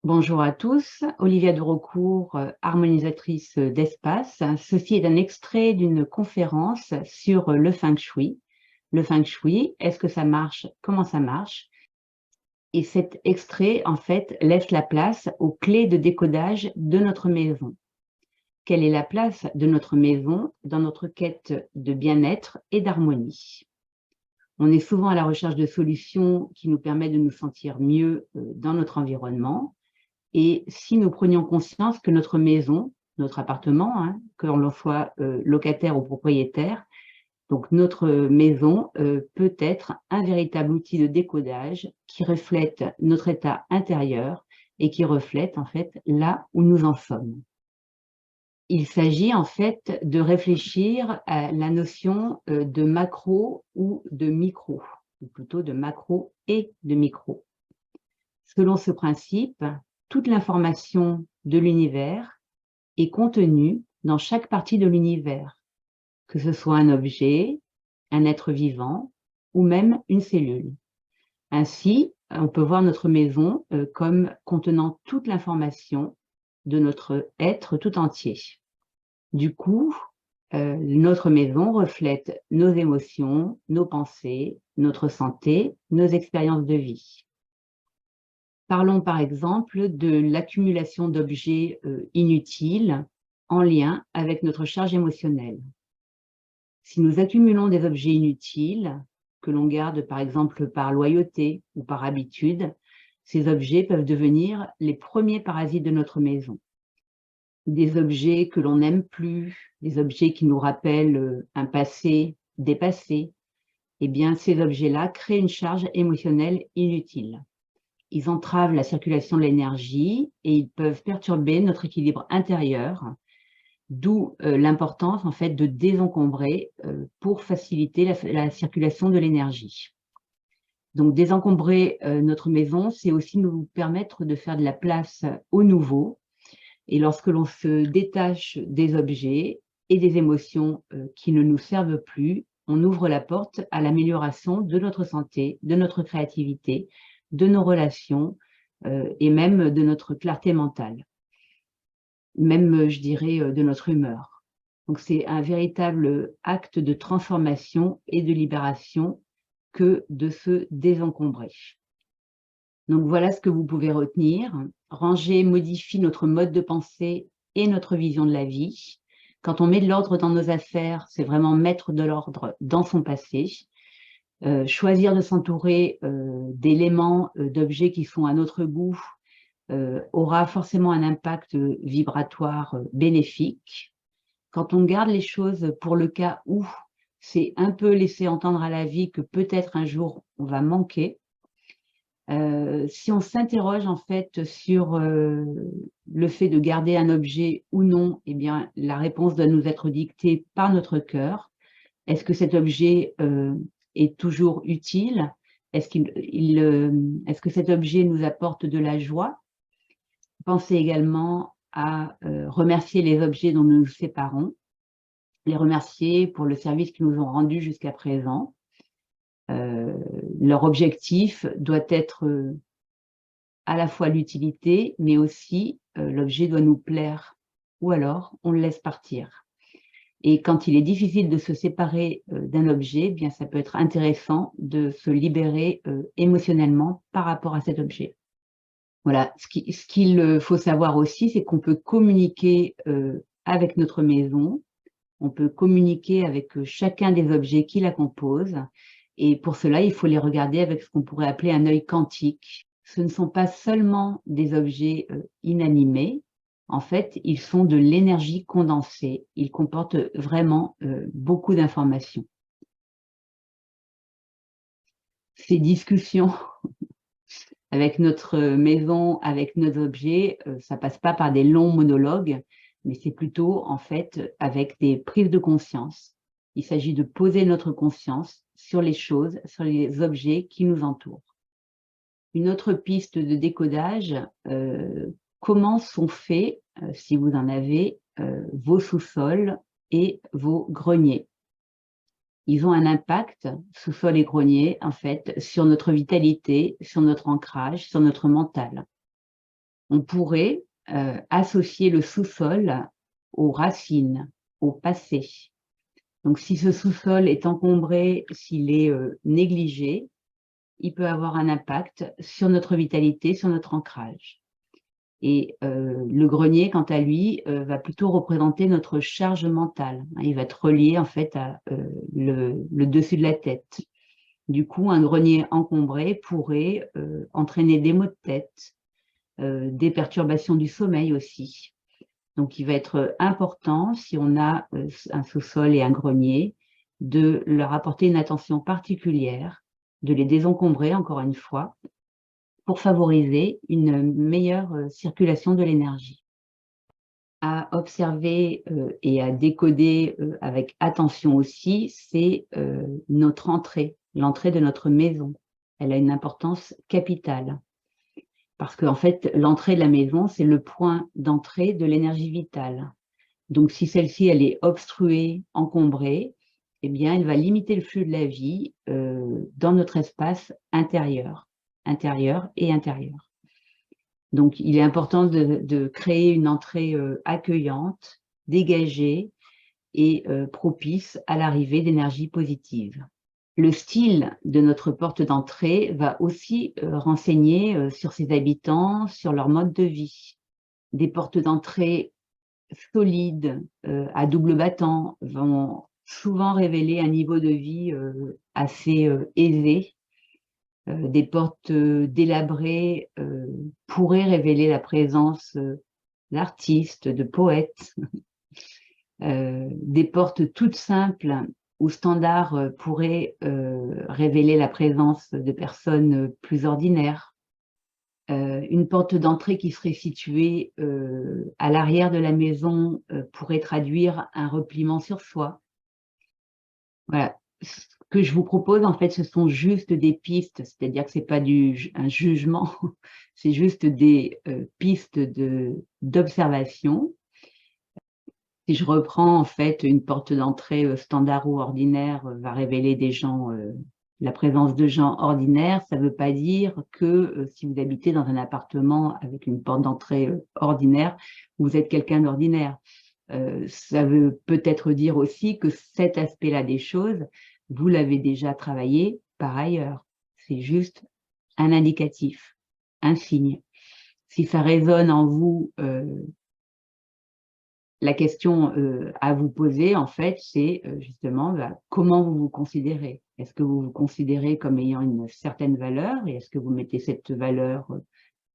Bonjour à tous, Olivia Durocourt, harmonisatrice d'espace. Ceci est un extrait d'une conférence sur le Feng Shui. Le Feng Shui, est-ce que ça marche? Comment ça marche? Et cet extrait, en fait, laisse la place aux clés de décodage de notre maison. Quelle est la place de notre maison dans notre quête de bien-être et d'harmonie? On est souvent à la recherche de solutions qui nous permettent de nous sentir mieux dans notre environnement. Et si nous prenions conscience que notre maison, notre appartement, que l'on soit locataire ou propriétaire, donc notre maison peut être un véritable outil de décodage qui reflète notre état intérieur et qui reflète en fait là où nous en sommes. Il s'agit en fait de réfléchir à la notion de macro ou de micro, ou plutôt de macro et de micro. Selon ce principe, toute l'information de l'univers est contenue dans chaque partie de l'univers, que ce soit un objet, un être vivant ou même une cellule. Ainsi, on peut voir notre maison comme contenant toute l'information de notre être tout entier. Du coup, notre maison reflète nos émotions, nos pensées, notre santé, nos expériences de vie. Parlons par exemple de l'accumulation d'objets inutiles en lien avec notre charge émotionnelle. Si nous accumulons des objets inutiles, que l'on garde par exemple par loyauté ou par habitude, ces objets peuvent devenir les premiers parasites de notre maison. Des objets que l'on n'aime plus, des objets qui nous rappellent un passé dépassé, eh bien ces objets-là créent une charge émotionnelle inutile. Ils entravent la circulation de l'énergie et ils peuvent perturber notre équilibre intérieur, d'où l'importance en fait de désencombrer pour faciliter la circulation de l'énergie. Donc désencombrer notre maison, c'est aussi nous permettre de faire de la place au nouveau. Et lorsque l'on se détache des objets et des émotions qui ne nous servent plus, on ouvre la porte à l'amélioration de notre santé, de notre créativité, de nos relations et même de notre clarté mentale, même, je dirais, de notre humeur. Donc, c'est un véritable acte de transformation et de libération que de se désencombrer. Donc, voilà ce que vous pouvez retenir. Ranger modifie notre mode de pensée et notre vision de la vie. Quand on met de l'ordre dans nos affaires, c'est vraiment mettre de l'ordre dans son passé. Choisir de s'entourer d'éléments, d'objets qui sont à notre goût aura forcément un impact vibratoire bénéfique. Quand on garde les choses pour le cas où, c'est un peu laisser entendre à la vie que peut-être un jour on va manquer. Si on s'interroge en fait sur le fait de garder un objet ou non, eh bien la réponse doit nous être dictée par notre cœur. Est-ce que cet objet est toujours utile? Est-ce que cet objet nous apporte de la joie? Pensez également à remercier les objets dont nous nous séparons, les remercier pour le service qu'ils nous ont rendu jusqu'à présent. Leur objectif doit être à la fois l'utilité, mais aussi l'objet doit nous plaire, ou alors on le laisse partir. Et quand il est difficile de se séparer d'un objet, eh bien ça peut être intéressant de se libérer émotionnellement par rapport à cet objet. Voilà, ce qu'il faut savoir aussi, c'est qu'on peut communiquer avec notre maison, on peut communiquer avec chacun des objets qui la composent, et pour cela, il faut les regarder avec ce qu'on pourrait appeler un œil quantique. Ce ne sont pas seulement des objets inanimés, en fait, ils sont de l'énergie condensée, ils comportent vraiment beaucoup d'informations. Ces discussions avec notre maison, avec nos objets, ça passe pas par des longs monologues, mais c'est plutôt en fait avec des prises de conscience. Il s'agit de poser notre conscience sur les choses, sur les objets qui nous entourent. Une autre piste de décodage, comment sont faits, si vous en avez, vos sous-sols et vos greniers. Ils ont un impact, sous-sol et grenier, en fait, sur notre vitalité, sur notre ancrage, sur notre mental. On pourrait associer le sous-sol aux racines, au passé. Donc, si ce sous-sol est encombré, s'il est négligé, il peut avoir un impact sur notre vitalité, sur notre ancrage. Et le grenier, quant à lui, va plutôt représenter notre charge mentale. Il va être relié en fait à le dessus de la tête. Du coup, un grenier encombré pourrait entraîner des maux de tête, des perturbations du sommeil aussi. Donc, il va être important, si on a un sous-sol et un grenier, de leur apporter une attention particulière, de les désencombrer, encore une fois, pour favoriser une meilleure circulation de l'énergie. À observer et à décoder avec attention aussi, c'est notre entrée, l'entrée de notre maison. Elle a une importance capitale. Parce qu'en fait, l'entrée de la maison, c'est le point d'entrée de l'énergie vitale. Donc, si celle-ci, elle est obstruée, encombrée, eh bien, elle va limiter le flux de la vie dans notre espace intérieur et intérieur. Donc, il est important de créer une entrée accueillante, dégagée et propice à l'arrivée d'énergie positive. Le style de notre porte d'entrée va aussi renseigner sur ses habitants, sur leur mode de vie. Des portes d'entrée solides, à double battant, vont souvent révéler un niveau de vie assez aisé. Des portes délabrées pourraient révéler la présence d'artistes, de poètes. Des portes toutes simples ou standards pourraient révéler la présence de personnes plus ordinaires. Une porte d'entrée qui serait située à l'arrière de la maison pourrait traduire un repliement sur soi. Voilà. Ce que je vous propose, en fait, ce sont juste des pistes, c'est-à-dire que ce n'est pas un jugement, c'est juste des pistes d'observation. Si je reprends, en fait, une porte d'entrée standard ou ordinaire va révéler des gens, la présence de gens ordinaires, ça ne veut pas dire que si vous habitez dans un appartement avec une porte d'entrée ordinaire, vous êtes quelqu'un d'ordinaire. Ça veut peut-être dire aussi que cet aspect-là des choses, vous l'avez déjà travaillé par ailleurs. C'est juste un indicatif, un signe. Si ça résonne en vous, la question à vous poser, en fait, c'est justement comment vous vous considérez. Est-ce que vous vous considérez comme ayant une certaine valeur et est-ce que vous mettez cette valeur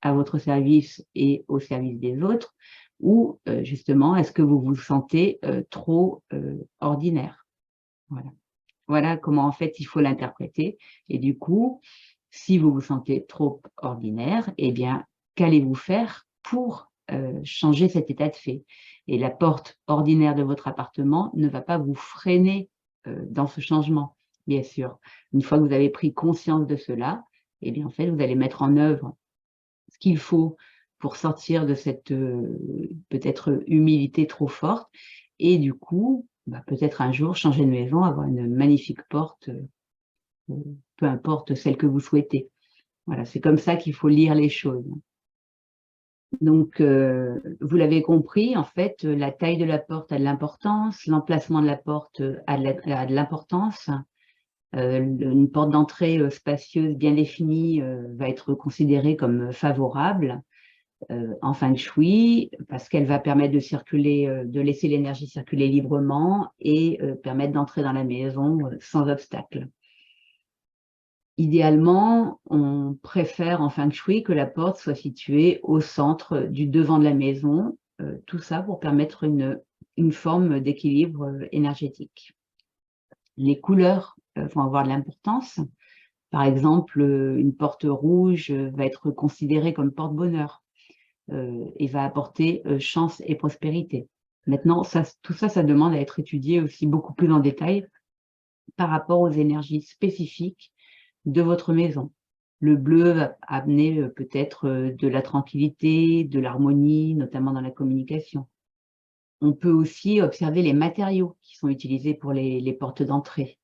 à votre service et au service des autres, ou justement, est-ce que vous vous sentez trop ordinaire? Voilà. Voilà comment en fait il faut l'interpréter. Et du coup, si vous vous sentez trop ordinaire, eh bien, qu'allez-vous faire pour changer cet état de fait? Et la porte ordinaire de votre appartement ne va pas vous freiner dans ce changement, bien sûr. Une fois que vous avez pris conscience de cela, eh bien, en fait, vous allez mettre en œuvre ce qu'il faut pour sortir de cette peut-être humilité trop forte et du coup, peut-être un jour changer de maison, avoir une magnifique porte, peu importe celle que vous souhaitez. Voilà, c'est comme ça qu'il faut lire les choses. Donc, vous l'avez compris, en fait, la taille de la porte a de l'importance, l'emplacement de la porte a de l'importance. Une porte d'entrée spacieuse, bien définie, va être considérée comme favorable en feng shui, parce qu'elle va permettre de circuler, de laisser l'énergie circuler librement et permettre d'entrer dans la maison sans obstacle. Idéalement, on préfère en feng shui que la porte soit située au centre du devant de la maison, tout ça pour permettre une forme d'équilibre énergétique. Les couleurs vont avoir de l'importance. Par exemple, une porte rouge va être considérée comme porte-bonheur et va apporter chance et prospérité. Maintenant, tout ça, ça demande à être étudié aussi beaucoup plus en détail par rapport aux énergies spécifiques de votre maison. Le bleu va amener peut-être de la tranquillité, de l'harmonie, notamment dans la communication. On peut aussi observer les matériaux qui sont utilisés pour les portes d'entrée.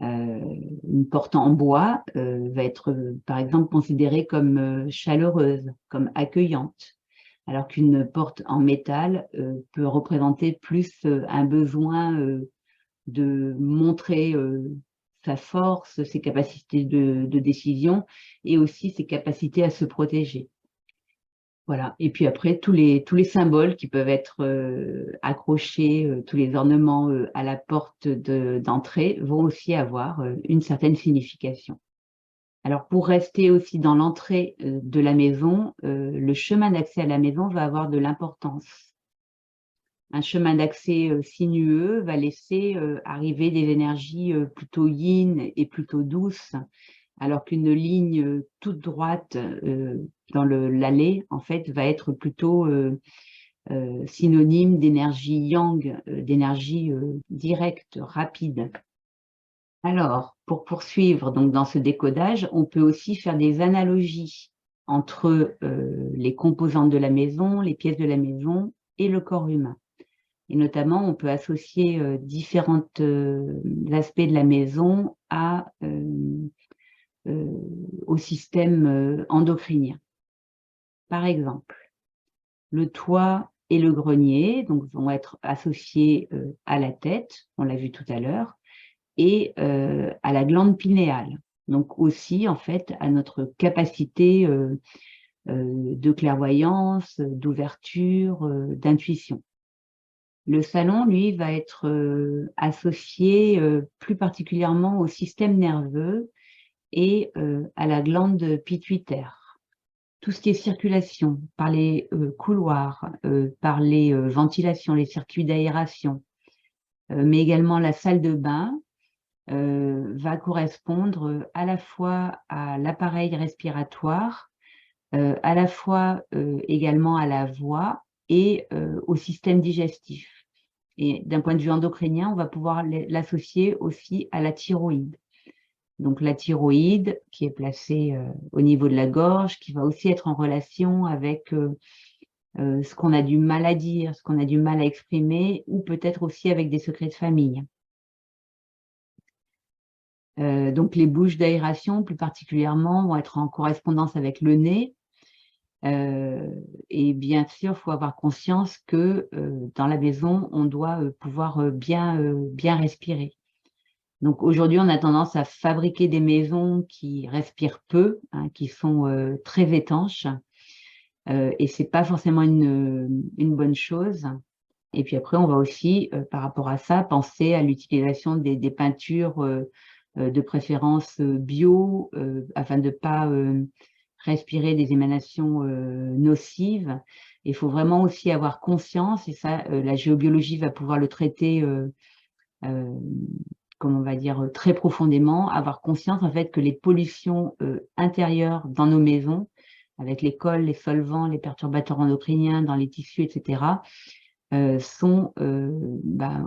Une porte en bois va être, par exemple, considérée comme chaleureuse, comme accueillante. alors qu'une porte en métal peut représenter plus un besoin de montrer sa force, ses capacités de décision et aussi ses capacités à se protéger. Voilà. Et puis après, tous les symboles qui peuvent être accrochés, tous les ornements à la porte d'entrée vont aussi avoir une certaine signification. Alors, pour rester aussi dans l'entrée de la maison, le chemin d'accès à la maison va avoir de l'importance. Un chemin d'accès sinueux va laisser arriver des énergies plutôt yin et plutôt douces, alors qu'une ligne toute droite dans l'allée, en fait, va être plutôt synonyme d'énergie yang, d'énergie directe, rapide. Alors, pour poursuivre donc dans ce décodage, on peut aussi faire des analogies entre les composantes de la maison, les pièces de la maison et le corps humain. Et notamment, on peut associer différents aspects de la maison au système endocrinien. Par exemple, le toit et le grenier donc, vont être associés à la tête, on l'a vu tout à l'heure, et à la glande pinéale. Donc aussi, en fait, à notre capacité de clairvoyance, d'ouverture, d'intuition. Le salon, lui, va être associé plus particulièrement au système nerveux et à la glande pituitaire. Tout ce qui est circulation, par les couloirs, par les ventilations, les circuits d'aération, mais également la salle de bain, va correspondre à la fois à l'appareil respiratoire, à la fois également à la voix et au système digestif. Et d'un point de vue endocrinien, on va pouvoir l'associer aussi à la thyroïde. Donc la thyroïde qui est placée au niveau de la gorge, qui va aussi être en relation avec ce qu'on a du mal à dire, ce qu'on a du mal à exprimer, ou peut-être aussi avec des secrets de famille. Donc les bouches d'aération, plus particulièrement, vont être en correspondance avec le nez. Et bien sûr, il faut avoir conscience que dans la maison, on doit pouvoir bien respirer. Donc aujourd'hui, on a tendance à fabriquer des maisons qui respirent peu, hein, qui sont très étanches, et c'est pas forcément une bonne chose. Et puis après, on va aussi, par rapport à ça, penser à l'utilisation des peintures de préférence bio, afin de ne pas respirer des émanations nocives. Il faut vraiment aussi avoir conscience, et ça, la géobiologie va pouvoir le traiter, comme on va dire, très profondément, avoir conscience en fait que les pollutions intérieures dans nos maisons, avec les cols, les solvants, les perturbateurs endocriniens dans les tissus, etc., sont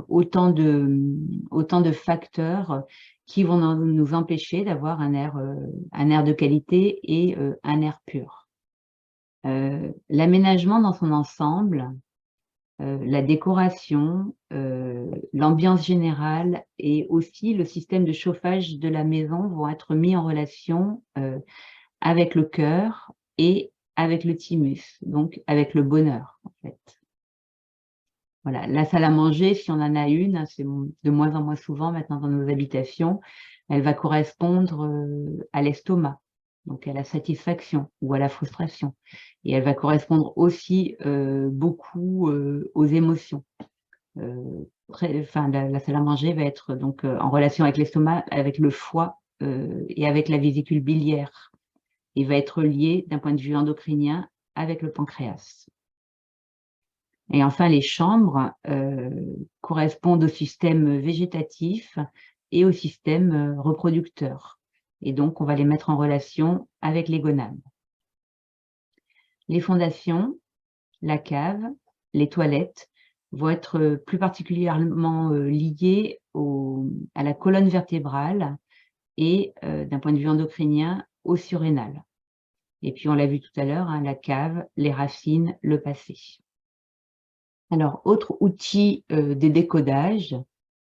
autant de facteurs qui vont nous empêcher d'avoir un air de qualité et un air pur. L'aménagement dans son ensemble, la décoration, l'ambiance générale et aussi le système de chauffage de la maison vont être mis en relation avec le cœur et avec le thymus, donc avec le bonheur en fait. Voilà, la salle à manger, si on en a une, c'est de moins en moins souvent maintenant dans nos habitations, elle va correspondre à l'estomac, donc à la satisfaction ou à la frustration. Et elle va correspondre aussi beaucoup aux émotions. La salle à manger va être donc en relation avec l'estomac, avec le foie et avec la vésicule biliaire. Et va être liée d'un point de vue endocrinien avec le pancréas. Et enfin, les chambres correspondent au système végétatif et au système reproducteur. Et donc, on va les mettre en relation avec les gonades. Les fondations, la cave, les toilettes vont être plus particulièrement liées à la colonne vertébrale et, d'un point de vue endocrinien, au surrénal. Et puis, on l'a vu tout à l'heure, hein, la cave, les racines, le passé. Alors, autre outil de décodage,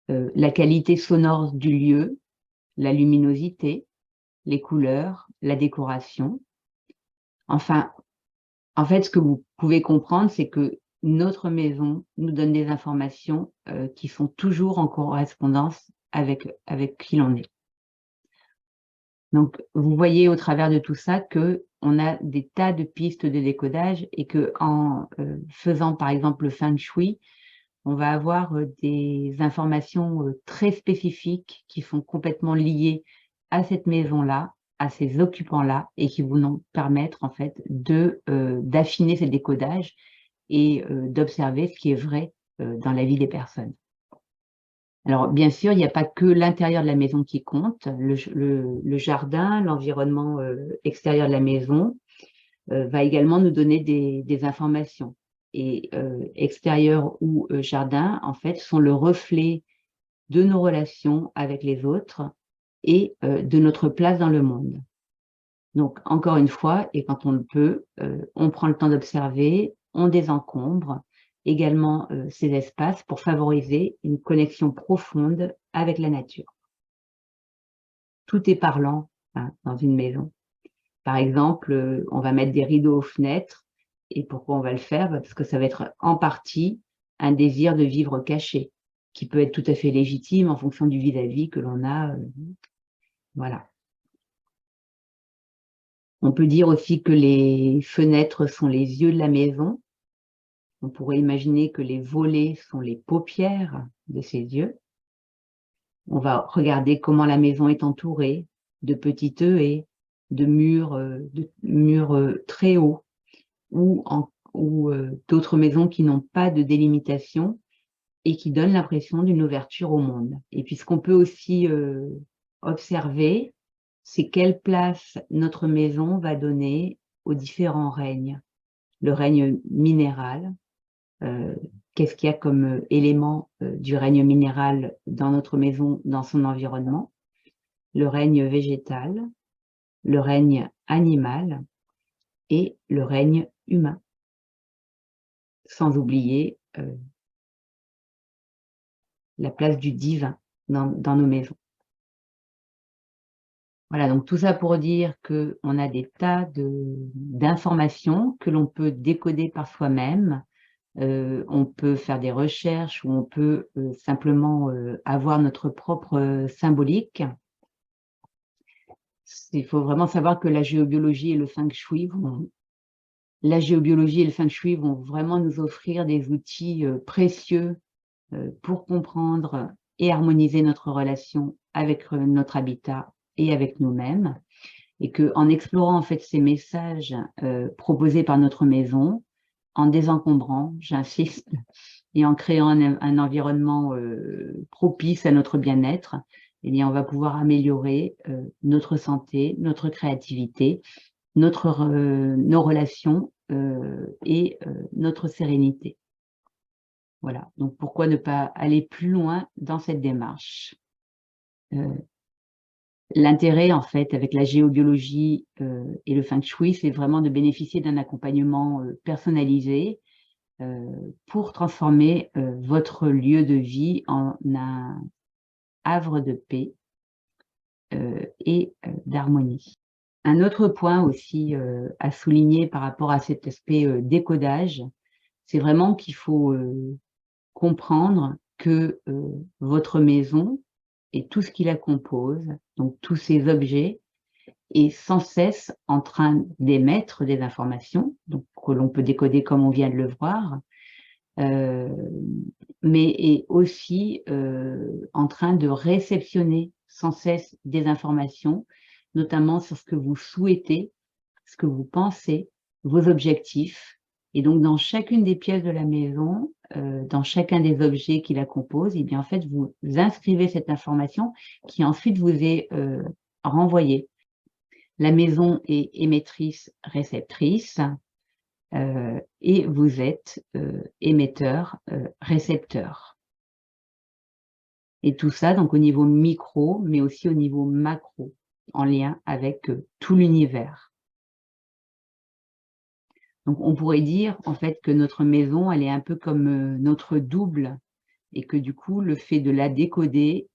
la qualité sonore du lieu, la luminosité, les couleurs, la décoration. Enfin, En fait, ce que vous pouvez comprendre, c'est que notre maison nous donne des informations qui sont toujours en correspondance avec qui l'on est. Donc, vous voyez au travers de tout ça qu'on a des tas de pistes de décodage et qu'en faisant par exemple le feng shui, on va avoir des informations très spécifiques qui sont complètement liées à cette maison-là, à ces occupants-là, et qui vont nous permettre en fait d'affiner ces décodages et d'observer ce qui est vrai dans la vie des personnes. Alors bien sûr, il n'y a pas que l'intérieur de la maison qui compte, le jardin, l'environnement extérieur de la maison va également nous donner des informations. Et extérieur ou jardin, en fait, sont le reflet de nos relations avec les autres et de notre place dans le monde. Donc, encore une fois, et quand on le peut, on prend le temps d'observer, on désencombre également ces espaces pour favoriser une connexion profonde avec la nature. Tout est parlant hein, dans une maison. Par exemple, on va mettre des rideaux aux fenêtres. Et pourquoi on va le faire? Parce que ça va être en partie un désir de vivre caché, qui peut être tout à fait légitime en fonction du vis-à-vis que l'on a. Voilà. On peut dire aussi que les fenêtres sont les yeux de la maison. On pourrait imaginer que les volets sont les paupières de ces yeux. On va regarder comment la maison est entourée de petites haies, de murs très hauts, ou d'autres maisons qui n'ont pas de délimitation et qui donnent l'impression d'une ouverture au monde. Et puis ce qu'on peut aussi observer, c'est quelle place notre maison va donner aux différents règnes. Le règne minéral, qu'est-ce qu'il y a comme élément du règne minéral dans notre maison, dans son environnement, le règne végétal, le règne animal et le règne humain. Sans oublier la place du divin dans nos maisons. Voilà, donc tout ça pour dire qu'on a des tas d'informations que l'on peut décoder par soi-même. On peut faire des recherches ou on peut simplement avoir notre propre symbolique. Il faut vraiment savoir que la géobiologie et le feng shui vont vraiment nous offrir des outils précieux pour comprendre et harmoniser notre relation avec notre habitat et avec nous-mêmes, et qu'en explorant en fait ces messages proposés par notre maison, en désencombrant, j'insiste, et en créant un environnement propice à notre bien-être, eh bien, on va pouvoir améliorer notre santé, notre créativité, nos relations et notre sérénité. Voilà, donc pourquoi ne pas aller plus loin dans cette démarche? L'intérêt, en fait, avec la géobiologie et le feng shui, c'est vraiment de bénéficier d'un accompagnement personnalisé pour transformer votre lieu de vie en un havre de paix et d'harmonie. Un autre point aussi à souligner par rapport à cet aspect décodage, c'est vraiment qu'il faut comprendre que votre maison et tout ce qui la compose, donc tous ces objets, est sans cesse en train d'émettre des informations, donc que l'on peut décoder comme on vient de le voir, mais est aussi en train de réceptionner sans cesse des informations, notamment sur ce que vous souhaitez, ce que vous pensez, vos objectifs. Et donc, dans chacune des pièces de la maison, dans chacun des objets qui la composent, et bien, en fait, vous inscrivez cette information qui ensuite vous est renvoyée. La maison est émettrice-réceptrice et vous êtes émetteur-récepteur. Et tout ça, donc, au niveau micro, mais aussi au niveau macro, en lien avec tout l'univers. Donc, on pourrait dire, en fait, que notre maison, elle est un peu comme notre double et que du coup, le fait de la décoder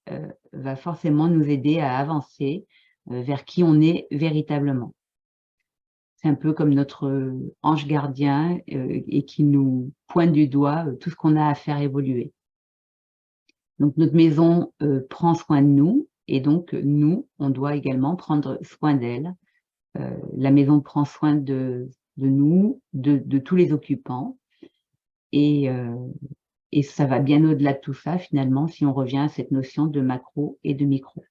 va forcément nous aider à avancer vers qui on est véritablement. C'est un peu comme notre ange gardien et qui nous pointe du doigt tout ce qu'on a à faire évoluer. Donc, notre maison prend soin de nous et donc, nous, on doit également prendre soin d'elle. La maison prend soin de nous, de tous les occupants et ça va bien au-delà de tout ça, finalement, si on revient à cette notion de macro et de micro.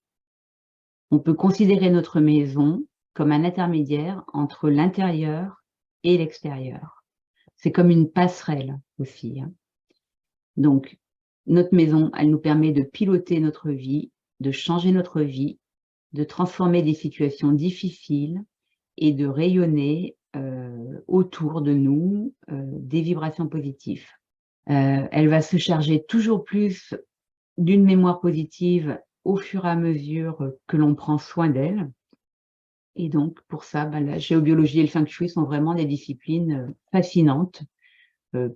On peut considérer notre maison comme un intermédiaire entre l'intérieur et l'extérieur. C'est comme une passerelle aussi. Donc, notre maison, elle nous permet de piloter notre vie, de changer notre vie, de transformer des situations difficiles et de rayonner autour de nous des vibrations positives. Elle va se charger toujours plus d'une mémoire positive au fur et à mesure que l'on prend soin d'elle. Et donc, pour ça, la géobiologie et le feng shui sont vraiment des disciplines fascinantes,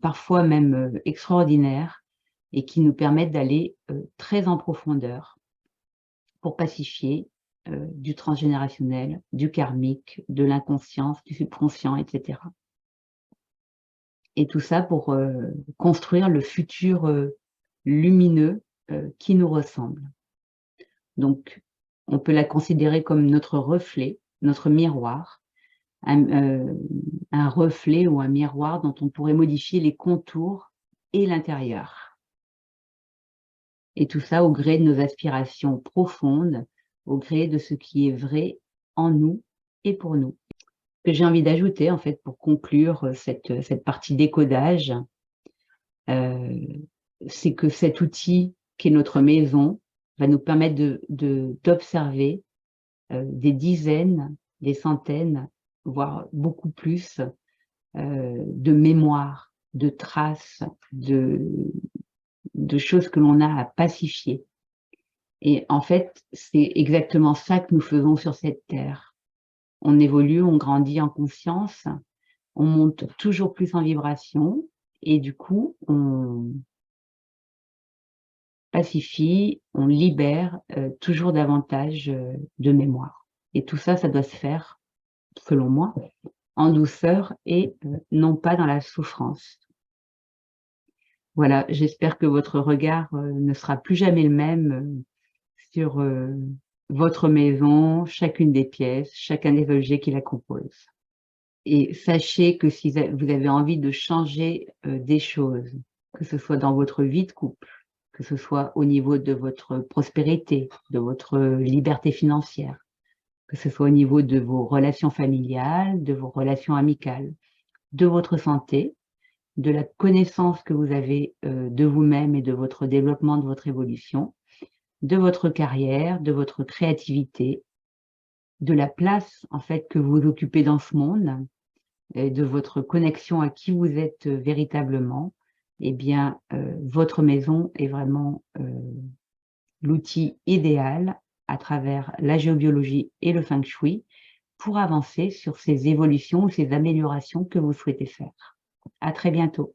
parfois même extraordinaires, et qui nous permettent d'aller très en profondeur pour pacifier du transgénérationnel, du karmique, de l'inconscience, du subconscient, etc. Et tout ça pour construire le futur lumineux qui nous ressemble. Donc, on peut la considérer comme notre reflet, notre miroir, un reflet ou un miroir dont on pourrait modifier les contours et l'intérieur. Et tout ça au gré de nos aspirations profondes, au gré de ce qui est vrai en nous et pour nous. Ce que j'ai envie d'ajouter, en fait, pour conclure cette partie décodage, c'est que cet outil qui est notre maison va nous permettre d'observer des dizaines, des centaines, voire beaucoup plus de mémoires, de traces, de choses que l'on a à pacifier. Et en fait, c'est exactement ça que nous faisons sur cette terre. On évolue, on grandit en conscience, on monte toujours plus en vibration et du coup, on pacifie, on libère toujours davantage de mémoire. Et tout ça, ça doit se faire, selon moi, en douceur et non pas dans la souffrance. Voilà, j'espère que votre regard ne sera plus jamais le même sur votre maison, chacune des pièces, chacun des objets qui la composent. Et sachez que si vous avez envie de changer des choses, que ce soit dans votre vie de couple, que ce soit au niveau de votre prospérité, de votre liberté financière, que ce soit au niveau de vos relations familiales, de vos relations amicales, de votre santé, de la connaissance que vous avez de vous-même et de votre développement, de votre évolution, de votre carrière, de votre créativité, de la place en fait que vous occupez dans ce monde, et de votre connexion à qui vous êtes véritablement, eh bien, votre maison est vraiment l'outil idéal à travers la géobiologie et le feng shui pour avancer sur ces évolutions ou ces améliorations que vous souhaitez faire. À très bientôt.